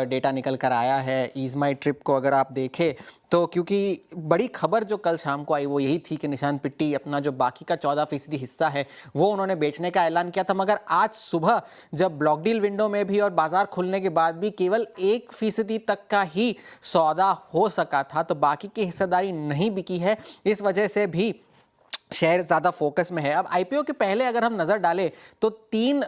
Data निकल कर आया है ईज़ माई ट्रिप को अगर आप देखें तो, क्योंकि बड़ी खबर जो कल शाम को आई वो यही थी कि निशांत पिट्टी अपना जो बाकी का 14% हिस्सा है वो उन्होंने बेचने का ऐलान किया था। मगर आज सुबह जब ब्लॉक डील विंडो में भी और बाजार खुलने के बाद भी केवल 1% तक का ही सौदा हो सका था, तो बाकी की हिस्सेदारी नहीं बिकी है। इस वजह से भी शेयर ज़्यादा फोकस में है। अब आईपीओ के पहले अगर हम नज़र डालें तो 3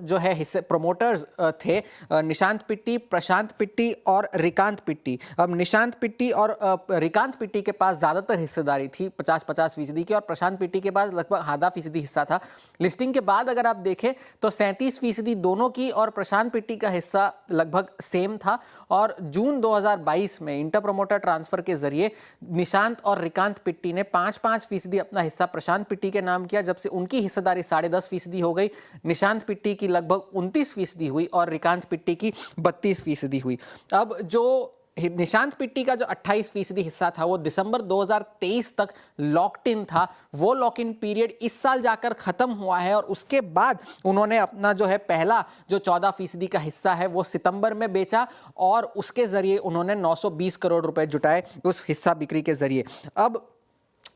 जो है हिस्से प्रमोटर्स थे, निशांत पिट्टी, प्रशांत पिट्टी और रिकांत पिट्टी। अब निशांत पिट्टी और रिकांत पिट्टी के पास ज़्यादातर हिस्सेदारी थी 50-50% की, और प्रशांत पिट्टी के पास लगभग आधा फीसदी हिस्सा था। लिस्टिंग के बाद अगर आप देखें तो 37% दोनों की, और प्रशांत पिट्टी का हिस्सा लगभग सेम था। और जून 2022 में इंटर प्रमोटर ट्रांसफर के जरिए निशांत और रिकांत पिट्टी ने 5-5% अपना हिस्सा प्रशांत पिट्टी के नाम किया, जब से उनकी हिस्सेदारी 10.5% हो गई। निशांत पिट्टी की लगभग 29% हुई और रिकांत पिट्टी की 32% हुई। अब जो निशांत पिट्टी का जो 28% हिस्सा था वो दिसंबर 2023 तक लॉक्ड इन था। वो लॉक इन पीरियड इस साल जाकर खत्म हुआ है, और उसके बाद उन्होंने अपना जो है पहला जो 14% का हिस्सा है वो सितंबर में बेचा, और उसके जरिए उन्होंने 920 करोड़ रुपए जुटाए उस हिस्सा बिक्री के जरिए। अब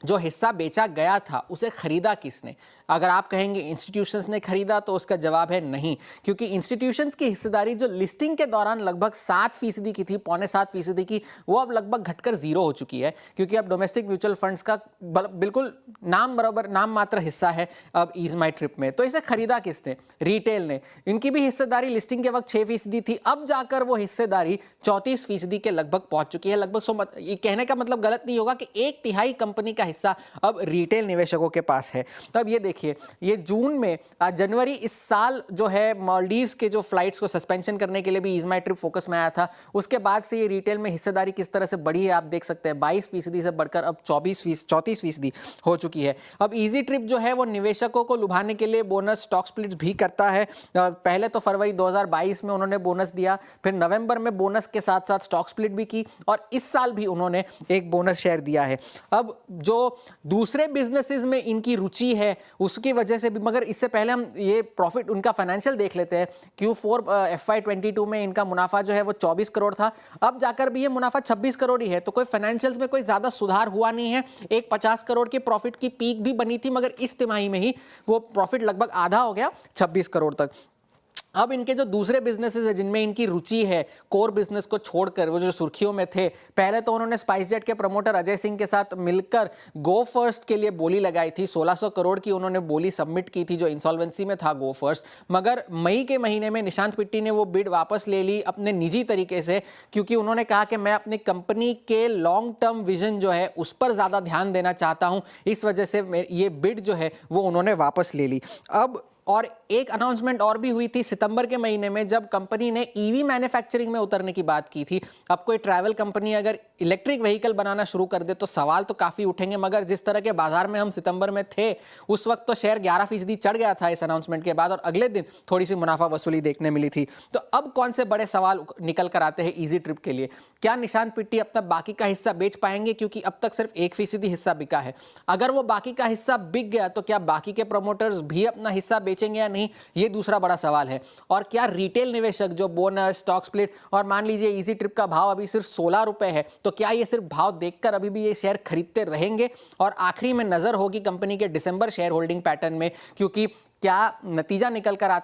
जो हिस्सा बेचा गया था उसे खरीदा किसने? अगर आप कहेंगे इंस्टीट्यूशंस ने खरीदा, तो उसका जवाब है नहीं, क्योंकि इंस्टीट्यूशंस की हिस्सेदारी जो लिस्टिंग के दौरान लगभग 7% की थी, 6.25% की, वो अब लगभग घटकर 0 हो चुकी है, क्योंकि अब डोमेस्टिक म्यूचुअल फंड्स का बिल्कुल नाम मात्र हिस्सा है अब ईज माई ट्रिप में। तो इसे खरीदा किसने? रिटेल ने। इनकी भी हिस्सेदारी लिस्टिंग के वक्त 6% थी, अब जाकर वो हिस्सेदारी 34% के लगभग पहुंच चुकी है। लगभग ये कहने का मतलब गलत नहीं होगा कि 1/3 कंपनी का हिस्सा अब रिटेल निवेशकों के पास है। तब ये देखिए, ये जून में जनवरी इस साल जो है मालदीव्स के जो फ्लाइट्स को सस्पेंशन करने के लिए भी ईज माई ट्रिप फोकस में आया था। उसके बाद से ये रिटेल में हिस्सेदारी किस तरह से बढ़ी है आप देख सकते हैं, 22% से बढ़कर अब 34% हो चुकी है। अब इजी ट्रिप जो है वो निवेशकों को लुभाने के लिए बोनस स्टॉक स्प्लिट्स भी करता है। पहले तो फरवरी 2022 में उन्होंने बोनस दिया, फिर नवंबर में बोनस के साथ साथ स्टॉक स्प्लिट भी की, और इस साल भी उन्होंने एक बोनस शेयर दिया है। अब जो दूसरे बिजनेसेस में इनकी रुचि है उसकी वजह से भी, मगर इससे पहले हम ये प्रॉफिट उनका फाइनेंशियल देख लेते हैं। Q4 FY22 में इनका मुनाफा जो है वो 24 करोड़ था, अब जाकर भी ये मुनाफा 26 करोड़ ही है। तो कोई फाइनेंशियल्स में कोई ज्यादा सुधार हुआ नहीं है। एक 50 करोड़ की प्रॉफिट की पीक भी बनी थी, मगर इस तिमाही में ही वो प्रॉफिट लगभग आधा हो गया 26 करोड़ तक। अब इनके जो दूसरे बिजनेसेस है जिनमें इनकी रुचि है, कोर बिजनेस को छोड़कर, वो जो सुर्खियों में थे, पहले तो उन्होंने स्पाइसजेट के प्रमोटर अजय सिंह के साथ मिलकर गो फर्स्ट के लिए बोली लगाई थी। 1600 करोड़ की उन्होंने बोली सबमिट की थी जो इंसॉल्वेंसी में था गो फर्स्ट, मगर मई के महीने में निशांत पिट्टी ने वो बिड वापस ले ली अपने निजी तरीके से, क्योंकि उन्होंने कहा कि मैं अपनी कंपनी के लॉन्ग टर्म विजन जो है उस पर ज्यादा ध्यान देना चाहता हूं। इस वजह से ये बिड जो है वो उन्होंने वापस ले ली। अब और एक अनाउंसमेंट और भी हुई थी सितंबर के महीने में, जब कंपनी ने ईवी मैन्युफैक्चरिंग में उतरने की बात की थी। अब कोई ट्रैवल कंपनी अगर इलेक्ट्रिक व्हीकल बनाना शुरू कर दे तो सवाल तो काफी उठेंगे, मगर जिस तरह के बाजार में हम सितंबर में थे उस वक्त तो शेयर 11% चढ़ गया था इस अनाउंसमेंट के बाद, और अगले दिन थोड़ी सी मुनाफा वसूली देखने मिली थी। तो अब कौन से बड़े सवाल निकल कर आते हैं ईजी ट्रिप के लिए? क्या निशांत पिट्टी अपना बाकी का हिस्सा बेच पाएंगे, क्योंकि अब तक सिर्फ 1% हिस्सा बिका है। अगर वो बाकी का हिस्सा बिक गया तो क्या बाकी के प्रमोटर्स भी अपना हिस्सा बेचेंगे या नहीं, ये दूसरा बड़ा सवाल है। और क्या रिटेल निवेशक जो बोनस, स्टॉक स्प्लिट, और मान लीजिए इजी ट्रिप का भाव अभी सिर्फ 16 रुपए है, तो क्या ये सिर्फ भाव देखकर अभी भी ये शेयर खरीदते रहेंगे? और आखिरी में नजर होगी कंपनी के दिसंबर शेयर होल्डिंग पैटर्न में, क्योंकि क्या नतीजा निकल कर आता